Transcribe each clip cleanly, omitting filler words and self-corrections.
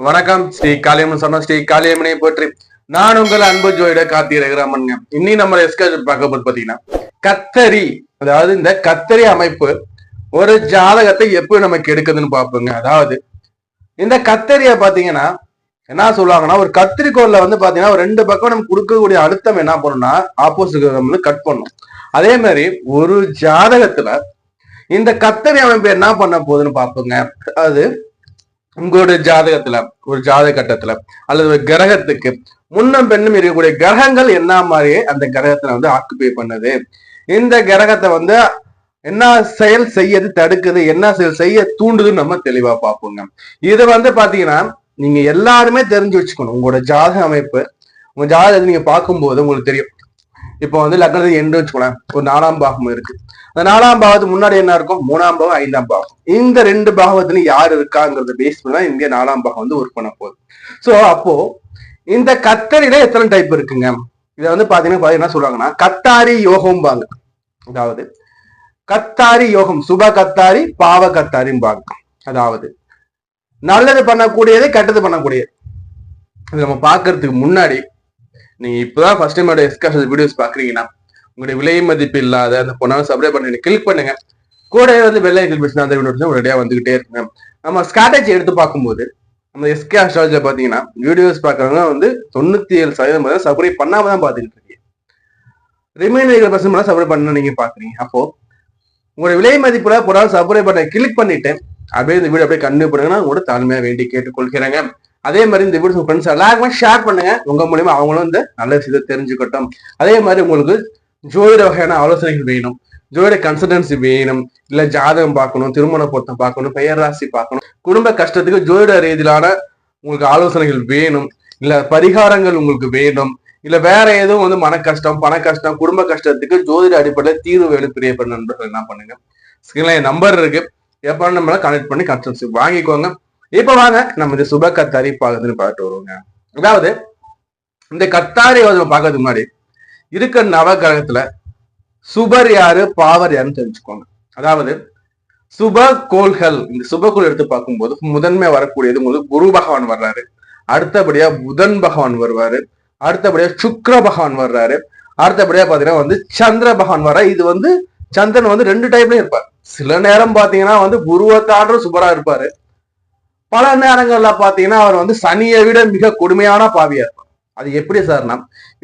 வணக்கம். ஸ்ரீ காளியம்மன் சொன்ன ஸ்ரீ காளியம்மனை போற்றி. நான் உங்கள் அன்பு ஜோயிட கார்த்திகராமன். இன்னி நம்ம பார்க்க போது பாத்தீங்கன்னா கத்தரி, அதாவது இந்த கத்தரி அமைப்பு ஒரு ஜாதகத்தை எப்படி நமக்கு எடுக்குதுன்னு பாப்போங்க. அதாவது இந்த கத்தரிய பாத்தீங்கன்னா என்ன சொல்லுவாங்கன்னா, ஒரு கத்திரிக்கோள்ல வந்து பாத்தீங்கன்னா ஒரு ரெண்டு பக்கம் நம்ம கொடுக்கக்கூடிய அழுத்தம் என்ன பண்ணணும்னா ஆப்போசிட் வந்து கட் பண்ணும். அதே மாதிரி ஒரு ஜாதகத்துல இந்த கத்தரி அமைப்பு என்ன பண்ண போகுதுன்னு பாப்போங்க. அது உங்களுடைய ஜாதகத்துல ஒரு ஜாதக கட்டத்துல அல்லது ஒரு கிரகத்துக்கு முன்னும் பெண்ணும் இருக்கக்கூடிய கிரகங்கள் என்ன மாதிரியே அந்த கிரகத்துல வந்து ஆக்குபை பண்ணுது, இந்த கிரகத்தை வந்து என்ன செயல் செய்யது தடுக்குது, என்ன செயல் செய்ய தூண்டுதுன்னு நம்ம தெளிவா பார்ப்போங்க. இது வந்து பாத்தீங்கன்னா நீங்க எல்லாருமே தெரிஞ்சு வச்சுக்கணும். உங்களோட ஜாதக அமைப்பு, உங்க ஜாதகத்தை நீங்க பார்க்கும்போது உங்களுக்கு தெரியும். இப்போ வந்து லக்னத்துக்கு எண்டு வச்சுக்கோங்களேன், ஒரு 4ஆம் பாகம் இருக்கு. அந்த 4ஆம் பாவத்துக்கு முன்னாடி என்ன இருக்கும்? 3ஆம் பாவம், 5ஆம் பாவம். இந்த 2 பாகத்துல யாரு இருக்காங்கிறத பேஸ் பண்ணா இங்க 4ஆம் பாகம் வந்து ஒர்க் பண்ண போகுது. சோ அப்போ இந்த கத்தரியில எத்தனை டைப் இருக்குங்க? இதை வந்து பாத்தீங்கன்னா என்ன சொல்றாங்கன்னா கத்தாரி யோகம்பாங்க. அதாவது கத்தாரி யோகம், சுப கத்தாரி, பாவ கத்தாரிம்பாங்க. அதாவது நல்லது பண்ணக்கூடியது, கெட்டது பண்ணக்கூடியது. இது நம்ம பாக்குறதுக்கு முன்னாடி நீங்க இப்பதான் ஃபர்ஸ்ட் டைம் எஸ்காஷன் வீடியோஸ் பாக்குறீங்கன்னா உங்களுடைய விலை மதிப்பு இல்லாத அந்த பொண்ணால சப்ஸ்கிரைப் பண்ணி கிளிக் பண்ணுங்க. கூட வந்து வெள்ளை கிளிக் அந்த வீடியோ ரெடியா வந்துகிட்டே இருக்குங்க. நம்ம ஸ்ட்ராட்டஜி எடுத்து பார்க்கும்போது நம்ம எஸ்கே அஸ்ட்ராலஜி பாத்தீங்கன்னா வீடியோஸ் பாக்குறவங்க வந்து 97% சப்ஸ்கிரைப் பண்ணாம தான் பாத்துக்கிட்டு இருக்கீங்க. ரிமைனிங் 20% சப்ஸ்கிரைப் பண்ண நீங்க பாக்குறீங்க. அப்போ உங்களுடைய விலை மதிப்புல பொருளாதார சப்ஸ்கிரைப் பண்ண கிளிக் பண்ணிட்டு அப்படியே இந்த வீடியோ அப்படியே கண்டினியூ பண்ணுங்கன்னா உங்களோட தாழ்மையா வேண்டி கேட்டுக்கொள்கிறேங்க. அதே மாதிரி இந்த வீடியோ ஃப்ரெண்ட்ஸ் எல்லாருக்குமே ஷேர் பண்ணுங்க. உங்க மூலியமா அவங்களும் வந்து நல்ல விஷயத்தை தெரிஞ்சுக்கட்டும். அதே மாதிரி உங்களுக்கு ஜோதிட வகையான ஆலோசனைகள் வேணும், ஜோதிட கன்சல்டன்சி வேணும், இல்ல ஜாதகம் பார்க்கணும், திருமண பொருத்தம் பார்க்கணும், பெயர் ராசி பார்க்கணும், குடும்ப கஷ்டத்துக்கு ஜோதிட ரீதியிலான உங்களுக்கு ஆலோசனைகள் வேணும், இல்ல பரிகாரங்கள் உங்களுக்கு வேணும், இல்ல வேற எதுவும் வந்து மன கஷ்டம், பண கஷ்டம், குடும்ப கஷ்டத்துக்கு ஜோதிட அடிப்படையில் தீர்வு வேணும் பிரியப்பட்ட நண்பர்கள் என்ன பண்ணுங்க, ஸ்கிரீன்ல என் நம்பர் இருக்கு, எப்ப நம்மள கனெக்ட் பண்ணி கன்சல்டன்சி வாங்கிக்கோங்க. இப்ப வாங்க நம்ம இந்த சுப கத்தாரி பாக்குறதுன்னு பார்த்துட்டு வருவோங்க. அதாவது இந்த கத்தாரி பார்க்கறதுக்கு முன்னாடி இருக்க நவ கிரகத்துல சுபர் யாரு, பாவர் யாருன்னு தெரிஞ்சுக்கோங்க. அதாவது சுப கோள்கள், இந்த சுபகோள் எடுத்து பார்க்கும்போது முதன்மையா வரக்கூடியது உங்களுக்கு குரு பகவான் வர்றாரு, அடுத்தபடியா புதன் பகவான் வருவாரு, அடுத்தபடியா சுக்கிர பகவான் வர்றாரு, அடுத்தபடியா பாத்தீங்கன்னா வந்து சந்திர பகவான் வர்றாரு. இது வந்து சந்திரன் வந்து 2 டைப்லயும் இருப்பார். சில நேரம் பாத்தீங்கன்னா வந்து குருவை தாண்ட சுபரா இருப்பாரு, பல நேரங்கள்ல பாத்தீங்கன்னா அவர் வந்து சனியை விட மிக கொடுமையான பாவியா இருப்பார். அது எப்படி சார்னா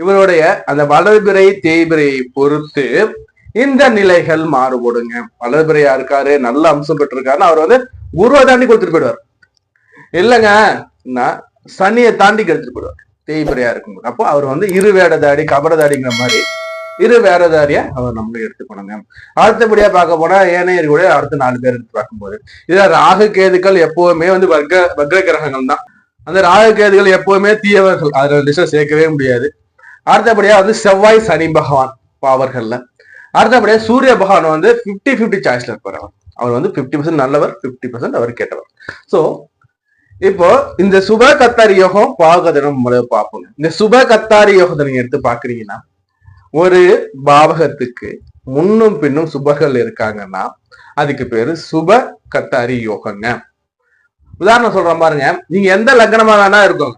இவருடைய அந்த வளர்பிறை தேய்பிரையை பொறுத்து இந்த நிலைகள் மாறுபடுங்க. வளர்பிறையா இருக்காரு, நல்ல அம்சம் பெற்றிருக்காருன்னு அவர் வந்து குருவை தாண்டி கொடுத்துட்டு போயிடுவார். இல்லைங்க, சனியை தாண்டி எடுத்துட்டு போயிடுவார் தேய்பிரையா இருக்கும்போது. அப்போ அவர் வந்து இரு வேடதாடி கபடதாடிங்கிற மாதிரி இரு வேடதாரியா அவர் நம்மளும் எடுத்துக்கணுங்க. அடுத்தபடியா பார்க்க போனா ஏனையர் கூட அடுத்த 4 பேர் எடுத்து பார்க்கும்போது இதுல ராகு கேதுக்கள் எப்பவுமே வந்து வக்ர கிரகங்கள் தான். அந்த ராகு கேதுகள் எப்பவுமே தீயவர்கள், அதுல லிஸ்ட சேர்க்கவே முடியாது. அடுத்தபடியா வந்து செவ்வாய் சனி பகவான் பாவர்கள்ல. அடுத்தபடியா சூரிய பகவான் வந்து 50-50 சாய்ஸ்ல இருப்பார். அவர் வந்து 50% நல்லவர், 50% அவர் கேட்டவர். சோ இப்போ இந்த சுப கத்தாரி யோகம் பாவகதனம் பார்ப்போங்க. இந்த சுப கத்தாரி யோகத்தை நீங்க எடுத்து பாக்குறீங்கன்னா ஒரு பாவகத்துக்கு முன்னும் பின்னும் சுபர்கள் இருக்காங்கன்னா அதுக்கு பேரு சுப கத்தாரி யோகங்க. உதாரணம் சொல்ற பாருங்க, நீங்க எந்த லக்னமா வேணா இருக்கோங்க,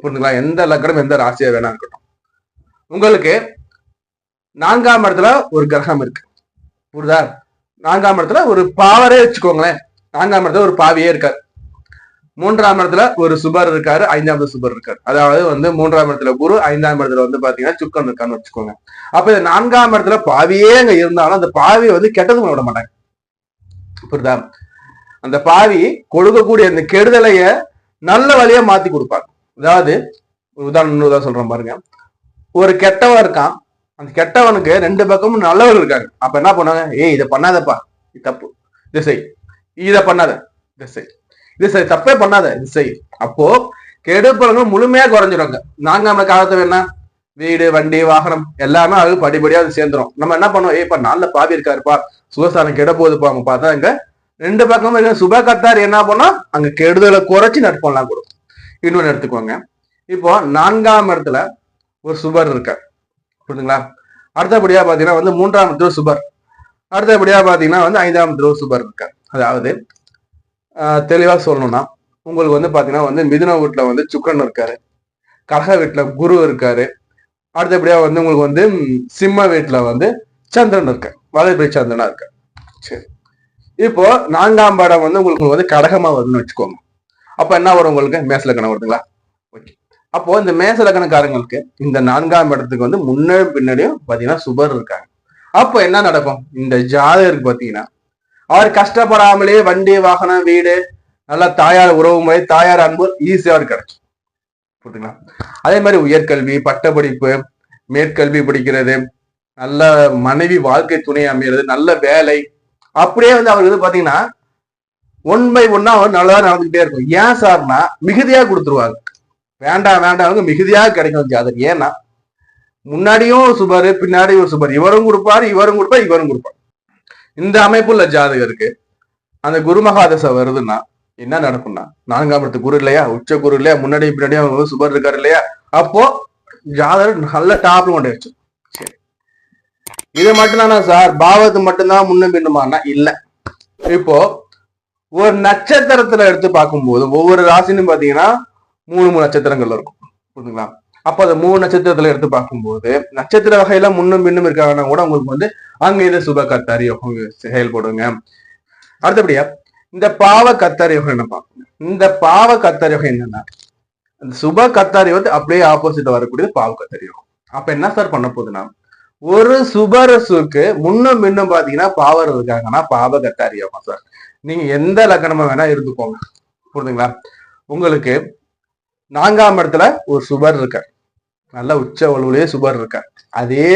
புரிஞ்சுங்களா, எந்த லக்னம் எந்த ராசியா வேணா இருக்கட்டும், உங்களுக்கு 4ஆம் இடத்துல ஒரு கிரகம் இருக்கு, புரியுதா? 4ஆம் இடத்துல ஒரு பாவரே வச்சுக்கோங்களேன், 4ஆம் இடத்துல ஒரு பாவியே இருக்காரு, 3ஆம் இடத்துல ஒரு சுபர் இருக்காரு, 5ஆம் இடத்துல சுபர் இருக்காரு. அதாவது வந்து 3ஆம் இடத்துல குரு, 5ஆம் இடத்துல வந்து பாத்தீங்கன்னா சுக்கன் இருக்கான்னு வச்சுக்கோங்க. அப்ப இந்த 4ஆம் இடத்துல பாவியே அங்க இருந்தாலும் அந்த பாவியை வந்து கெட்டது விட மாட்டாங்க, புரியுதா? அந்த பாவி கொடுக்கக்கூடிய அந்த கெடுதலைய நல்ல வழியா மாத்தி கொடுப்பாங்க. அதாவது உதாரணம் சொல்றேன் பாருங்க, ஒரு கெட்டவன் இருக்கான், அந்த கெட்டவனுக்கு 2 பக்கமும் நல்லவர்கள் இருக்காங்க. அப்ப என்ன பண்ணுவாங்க, ஏய் இதை பண்ணாதப்பா, இது தப்பு, இது செய், இதை பண்ணாத, இதை செய், இது சரி, தப்பே பண்ணாத, இது செய். அப்போ கெடுப்பவங்க முழுமையா குறைஞ்சிருவாங்க. 4ஆம் காலத்துல என்ன, வீடு வண்டி வாகனம் எல்லாமே அது படிப்படியா அது சேர்ந்துரும். நம்ம என்ன பண்ணுவோம், ஏப்பா நல்ல பாவி இருக்காருப்பா, சுகஸ்தானம் கெட போகுதுப்பா, அவங்க பார்த்தா இங்க 2 பக்கமும் இருக்க சுப கத்தார் என்ன பண்ணா அங்க கெடுதலை குறைச்சி நட்பெல்லாம் கொடுக்கும். இன்னொன்னு எடுத்துக்கோங்க, இப்போ 4ஆம் இடத்துல ஒரு சுபர் இருக்கார், புரியுதுங்களா? அடுத்தபடியா பாத்தீங்கன்னா வந்து 3ஆம் இடத்துல சுபர், அடுத்தபடியா பாத்தீங்கன்னா வந்து 5ஆம் இடத்துல சுபர் இருக்கார். அதாவது தெளிவா சொல்லணும்னா உங்களுக்கு வந்து பாத்தீங்கன்னா வந்து மிதுன வீட்டுல வந்து சுக்கிரன் இருக்காரு, கடக வீட்டுல குரு இருக்காரு, அடுத்தபடியா வந்து உங்களுக்கு வந்து சிம்ம வீட்டுல வந்து சந்திரன் இருக்காரு, வளர்பிறை சந்திரனா இருக்காரு. சரி, இப்போ 4ஆம் பாடம் வந்து உங்களுக்கு வந்து கடகமா வருதுன்னு வச்சுக்கோங்க. அப்ப என்ன வரும் உங்களுக்கு? மேச லக்னம் வருதுங்களா? ஓகே. அப்போ இந்த மேச லக்னக்காரங்களுக்கு இந்த 4ஆம் இடத்துக்கு வந்து முன்னாடி பின்னாடியும் பாத்தீங்கன்னா சுபர் இருக்காங்க. அப்போ என்ன நடக்கும்? இந்த ஜாதகருக்கு பாத்தீங்கன்னா அவர் கஷ்டப்படாமலே வண்டி, வாகனம், வீடு, நல்லா தாயார் உறவு முறை, தாயார் அன்பு ஈஸியா கிடைக்கும். புரியுதுங்களா? அதே மாதிரி உயர்கல்வி, பட்டப்படிப்பு, மேற்கல்வி படிக்கிறது, நல்ல மனைவி, வாழ்க்கை துணை அமைகிறது, நல்ல வேலை, அப்படியே வந்து அவருக்கு வந்து பாத்தீங்கன்னா 1 by 1 அவர் நல்லா நடந்துகிட்டே இருக்கும். ஏன் சார்னா மிகுதியா கொடுத்துருவாங்க. வேண்டாம் வேண்டாம் மிகுதியாக கிடைக்கும் ஜாதகம். ஏன்னா முன்னாடியும் சுபர், பின்னாடி ஒரு சுபர், இவரும் கொடுப்பாரு, இவரும் கொடுப்பார், இவரும் கொடுப்பார். இந்த அமைப்புள்ள ஜாதகருக்கு அந்த குரு மகாதசை வருதுன்னா என்ன நடக்கும்னா, 4ஆம் இடத்து குரு இல்லையா, உச்ச குரு இல்லையா, முன்னாடியும் பின்னாடியும் அவங்க சுபர் இருக்காரு இல்லையா, அப்போ ஜாதகர் நல்ல டாப்ல கொண்டு வச்சு. சரி, இது மட்டும்தானா சார்? பாவத்து மட்டும்தான் முன்னும் பின்னுமானா இல்ல. இப்போ ஒரு நட்சத்திரத்துல எடுத்து பார்க்கும்போது ஒவ்வொரு ராசினும் பாத்தீங்கன்னா 3 நட்சத்திரங்கள் இருக்கும். புரியுதுங்களா? அப்ப அந்த 3 நட்சத்திரத்துல எடுத்து பார்க்கும்போது நட்சத்திர வகையில முன்னும் பின்னும் இருக்காங்கன்னா கூட உங்களுக்கு வந்து அங்க இது சுப கத்தாரி யோகம் செயல்படுங்க. அடுத்தபடியா இந்த பாவ கத்தாரி யோகம் என்ன பார்க்கணும்? இந்த பாவ கத்தாரி யோகம் என்னன்னா, இந்த சுப கத்தாரி வந்து அப்படியே ஆப்போசிட் வரக்கூடியது பாவ கத்தாரி யோகம். அப்ப என்ன சார் பண்ண போகுதுன்னா, ஒரு சுபரசுக்கு முன்னும் பின்னும் பாத்தீங்கன்னா பாவர் இருக்காங்கன்னா பாவ கத்தாரி யோகம் சார். நீங்க எந்த லக்னமா வேணா இருந்துக்கோங்க. புரியுதுங்களா? உங்களுக்கு 4ஆம் இடத்துல ஒரு சுபர் இருக்கார், நல்ல உச்ச வலுவிலேயே சுபர் இருக்கார். அதே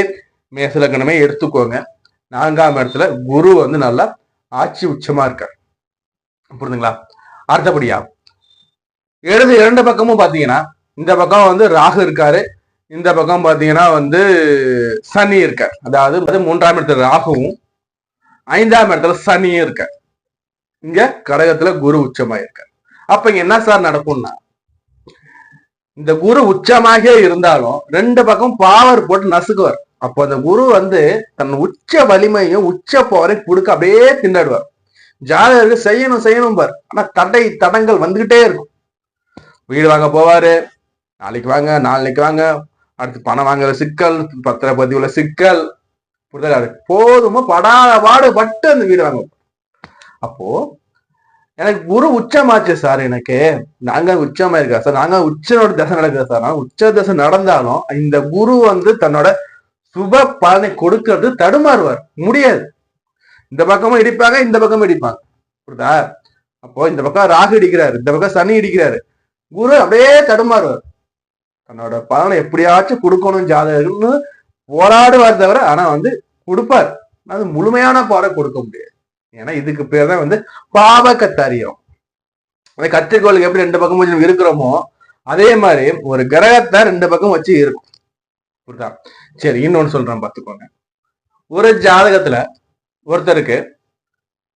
மேச லக்னமே எடுத்துக்கோங்க. 4ஆம் இடத்துல குரு வந்து நல்லா ஆட்சி உச்சமா இருக்கார். புரியுதுங்களா? அடுத்தபடியா இடது 2 பக்கமும் பாத்தீங்கன்னா, இந்த பக்கம் வந்து ராகு இருக்காரு, இந்த பக்கம் பாத்தீங்கன்னா வந்து சனி இருக்கார். அதாவது 3ஆம் இடத்துல ராகுவும் 5ஆம் இடத்துல சனியும் இருக்கார். இங்க கடகத்துல குரு உச்சமா இருக்கார். அப்ப இங்க என்ன சார் நடக்கும்னா, இந்த குரு உச்சமாக இருந்தாலும் 2 பக்கம் பாவர் போட்டு நசுக்குவார். அப்போ அந்த குரு வந்து தன் உச்ச வலிமையும் உச்ச பவரை கொடுக்க அப்படியே திண்டாடுவார். ஜாதகருக்கு செய்யணும் செய்யணும் பார், ஆனா தடங்கள் வந்துகிட்டே இருக்கும். வீடு வாங்க போவாரு, நாளைக்கு வாங்க, நாளைக்கு வாங்க, அடுத்து பணம் வாங்குற சிக்கல், பத்திரப்பதிவுல சிக்கல், புரிதல் போதுமோ படாத பாடுபட்டு அந்த வீடு வாங்க. அப்போ எனக்கு குரு உச்சமாச்சு சார், எனக்கு நாங்க உச்சமா இருக்கா சார், நாங்க உச்சனோட தசை நடக்குதா சார், உச்ச தசை நடந்தாலும் இந்த குரு வந்து தன்னோட சுப பலனை கொடுக்கறது தடுமாறுவார், முடியாது. இந்த பக்கமும் இடிப்பாங்க, இந்த பக்கமும் இடிப்பாங்க. புரியுதா? அப்போ இந்த பக்கம் ராகு இடிக்கிறாரு, இந்த பக்கம் சனி இடிக்கிறாரு, குரு அப்படியே தடுமாறுவார். தன்னோட பலனை எப்படியாச்சும் கொடுக்கணும் ஜாதகம்னு போராடுவார் தவிர ஆனா வந்து கொடுப்பார். அது முழுமையான பாட கொடுக்க முடியாது. ஏன்னா இதுக்கு பேர் தான் வந்து பாவ கத்தாரியம். கத்திரிக்கோளுக்கு எப்படி 2 பக்கம் வச்சு இருக்கிறோமோ அதே மாதிரி ஒரு கிரகத்தை 2 பக்கம் வச்சு இருக்கும். புரியுதா? சரி, இன்னொன்னு சொல்றேன் பாத்துக்கோங்க. ஒரு ஜாதகத்துல ஒருத்தருக்கு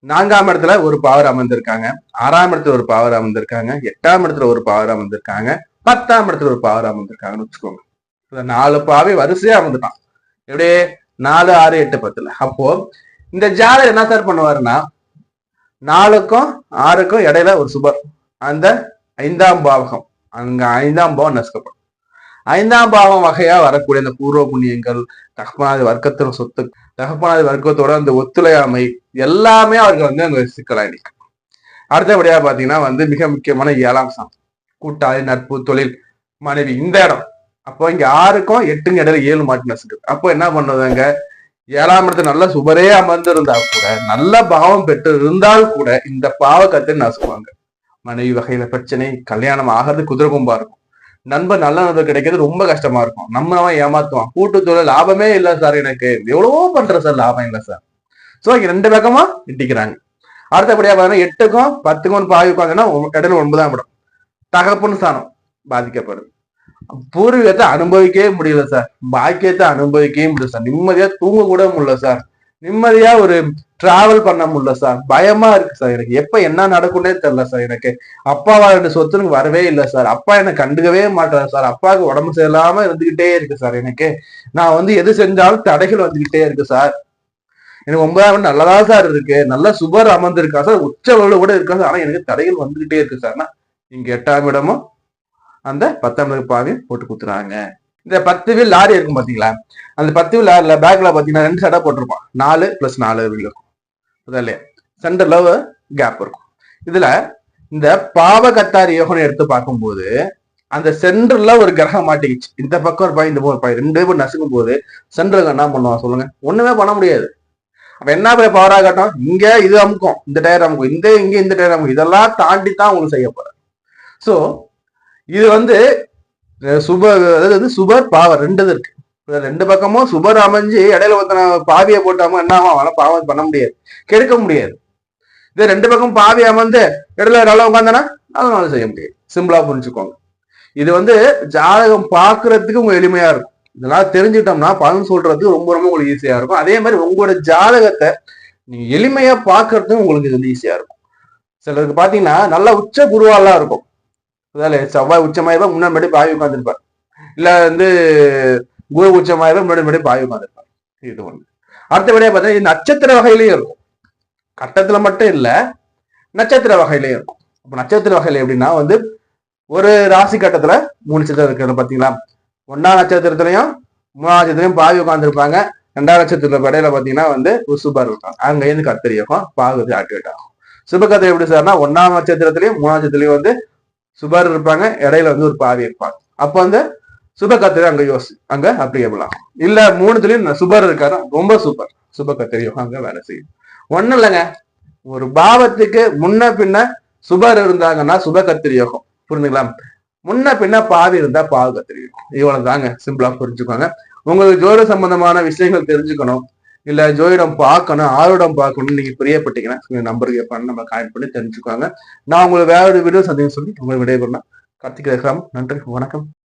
4ஆம் இடத்துல ஒரு பவர் அமர்ந்திருக்காங்க, 6ஆம் இடத்துல ஒரு பவர் அமர்ந்திருக்காங்க, 8ஆம் இடத்துல ஒரு பவர் அமர்ந்திருக்காங்க, 10ஆம் இடத்துல ஒரு பவர் அமர்ந்திருக்காங்கன்னு வச்சுக்கோங்க. 4 பாவை வரிசையா அமர்ந்துட்டான். எப்படியே 4, 6, 8, 10. அப்போ இந்த ஜாதகம் என்ன சார் பண்ணுவாருன்னா, 4க்கும் 6க்கும் இடையில ஒரு சுபர், அந்த 5ஆம் பாவகம், அங்க 5ஆம் பாவம் நசுக்கப்படும். 5ஆம் பாவம் வகையா வரக்கூடிய அந்த பூர்வ புண்ணியங்கள், தகப்பனாதி வர்க்கத்தோட சொத்து, தகப்பனாதி வர்க்கத்தோட அந்த ஒத்துழையாமை எல்லாமே அவருக்கு வந்து அங்க சிக்கலாய் நிற்கும். அடுத்தபடியா பாத்தீங்கன்னா வந்து மிக முக்கியமான 7ஆம் சாம், கூட்டாளி, நட்பு, தொழில், மனைவி, இந்த இடம். அப்போ இங்க 6க்கும் 8க்கும் இடையில 7 மாட்டி நசுக்குது. அப்போ என்ன பண்ணுவாங்க, 7ஆம் இடத்துல நல்ல சுபரே அமர்ந்து இருந்தா கூட, நல்ல பாவம் பெற்று இருந்தால் கூட இந்த பாவக்கத்தை நசுக்குவாங்க. மனைவி வகையில பிரச்சனை, கல்யாணம் ஆகிறது குதிரை கொம்பா இருக்கும், நண்பர் நல்ல நண்பர் கிடைக்கிறது ரொம்ப கஷ்டமா இருக்கும், நம்ம அவன் ஏமாத்துவான், கூட்டுத்தொழில் லாபமே இல்லை சார், எனக்கு எவ்வளவோ பண்ற சார், லாபம் இல்லை சார். சோ இங்க 2 பக்கமா இட்டிக்கிறாங்க. அடுத்தபடியா பாத்தீங்கன்னா 8க்கும் 10க்கும் பாவி உட்காந்துன்னா இடையில 9ஆம் இடம், தகப்பன் ஸ்தானம் பாதிக்கப்படுது. பூர்வீகத்தை அனுபவிக்கவே முடியல சார், பாக்கியத்தை அனுபவிக்கவே முடியல சார், நிம்மதியா தூங்க கூட முடியல சார், நிம்மதியா ஒரு டிராவல் பண்ண முடியல சார், பயமா இருக்கு சார், எனக்கு எப்ப என்ன நடக்கும்னே தெரியல சார், எனக்கு அப்பாவா 2 சொத்துக்கு வரவே இல்லை சார், அப்பா என்னை கண்டுக்கவே மாட்டாரு சார், அப்பாவுக்கு உடம்பு சரியில்லாம இருந்துகிட்டே இருக்கு சார், எனக்கு நான் வந்து எது செஞ்சாலும் தடைகள் வந்துகிட்டே இருக்கு சார், எனக்கு 9ஆம் நல்லதா சார் இருக்கு, நல்ல சுபர் அமர்ந்திருக்கா சார், உச்ச கூட இருக்கா சார், ஆனா எனக்கு தடைகள் வந்துகிட்டே இருக்கு சார், இங்க 8ஆம் இடமும் அந்த 10ஆம் இடத்துக்கு பாவியும் போட்டு குத்துறாங்க. இந்த 10 வீல் லாரி இருக்கும் பாத்தீங்களா, அந்த 10 வீல் லாரில பேக்ல பாத்தீங்கன்னா 2 சடா போட்டிருப்பான். 4 + 4 வீல் இருக்கும். இல்லையா, சென்டர்ல கேப் இருக்கும். இதுல இந்த பாவகத்தாரி யோகனை எடுத்து பார்க்கும்போது அந்த சென்டர்ல ஒரு கிரகம் மாட்டிக்கிச்சு. இந்த பக்கம் ஒரு பாய், இந்த பக்கம் பாய், 2 பேரும் நசுக்கும் போது சென்டருக்கு என்ன பண்ணுவான் சொல்லுங்க? ஒண்ணுமே பண்ண முடியாது. அப்ப என்ன போய் பவரா காட்டும்? இங்க இது அமுக்கும், இந்த டயர் அமுக்கும், இங்க இந்த டயர் அமுக்கும், இதெல்லாம் தாண்டி தான் உங்களுக்கு செய்ய போற. சோ இது அதாவது சுபர் பாவர் 2 இருக்கு. 2 பக்கமும் சுபர் அமைஞ்சு இடையில ஒருத்தன பாவியை போட்டாம என்ன ஆகும்? பாவம் பண்ண முடியாது, கெடுக்க முடியாது. இது 2 பக்கம் பாவி அமர்ந்து இடையில நல்லா உட்காந்தானா அதனால செய்ய முடியாது. சிம்பிளா புரிஞ்சுக்கோங்க. இது ஜாதகம் பாக்குறதுக்கு உங்களுக்கு எளிமையா இருக்கும். இதெல்லாம் தெரிஞ்சுட்டோம்னா பலன் சொல்றதுக்கு ரொம்ப ரொம்ப உங்களுக்கு ஈஸியா இருக்கும். அதே மாதிரி உங்களோட ஜாதகத்தை நீங்க எளிமையா பாக்குறதுக்கும் உங்களுக்கு இது ஈஸியா இருக்கும். சிலருக்கு பாத்தீங்கன்னா நல்ல உச்ச குருவாலாம் இருக்கும். செவ்வாய் உச்சமாயிருப்பா, முன்னாடி பாவி உட்காந்துருப்பார். இல்ல குரு உச்சமாயிருப்பா, முன்னாடி பாவி உட்காந்துருப்பார். இது ஒண்ணு. அடுத்தபடியா பார்த்தா நட்சத்திர வகையிலயும் இருக்கும். கட்டத்துல மட்டும் இல்ல, நட்சத்திர வகையிலயும் இருக்கும். அப்ப நட்சத்திர வகையில எப்படின்னா ஒரு ராசி கட்டத்துல 3 நட்சத்திரம் இருக்கிறது பாத்தீங்களா, 1ஆம் நட்சத்திரத்திலையும் 3ஆம் நட்சத்திரத்திலையும் பாவி உட்காந்துருப்பாங்க. 2ஆம் நட்சத்திரத்துல இடையில பாத்தீங்கன்னா சுபர் இருக்காங்க. அங்க இருந்து கத்திரி இருக்கும், பாகு ஆக்டிவேட் ஆகும். சுபகத்திரி எப்படி சார்னா 1ஆம் நட்சத்திரத்திலையும் 3ஆம் நட்சத்திரத்திலையும் சுபர் இருப்பாங்க, இடையில ஒரு பாவி இருப்பாங்க. அப்ப சுபகத்திரி அங்க அப்ளிகபிள் ஆகும். இல்ல 3துலயும் சுபர் இருக்காரு, ரொம்ப சூப்பர், சுபகத்திரியும் அங்க வேலை செய்யும். ஒண்ணும் இல்லைங்க, ஒரு பாவத்துக்கு முன்ன பின்ன சுபர் இருந்தாங்கன்னா சுபகத்திரி யோகம், புரிஞ்சுங்களா? முன்ன பின்ன பாவி இருந்தா பாவு கத்திரி யோகம். இவ்வளவு தாங்க, சிம்பிளா புரிஞ்சுக்கோங்க. உங்களுக்கு ஜோதிட சம்பந்தமான விஷயங்கள் தெரிஞ்சுக்கணும், இல்ல ஜோதிடம் பார்க்கணும், ஆரோடம் பார்க்கணும்னு நீங்க பிரியப்பட்டீங்கன்னா நம்பருக்கு நம்ம கான்டெக்ட் பண்ணி தெரிஞ்சுக்கோங்க. நான் உங்களுக்கு வேற ஒரு வீடியோ சந்தேகம் சொல்லி உங்களுக்கு விடைபெறலாம். கார்த்திக் ரேகாம், நன்றி, வணக்கம்.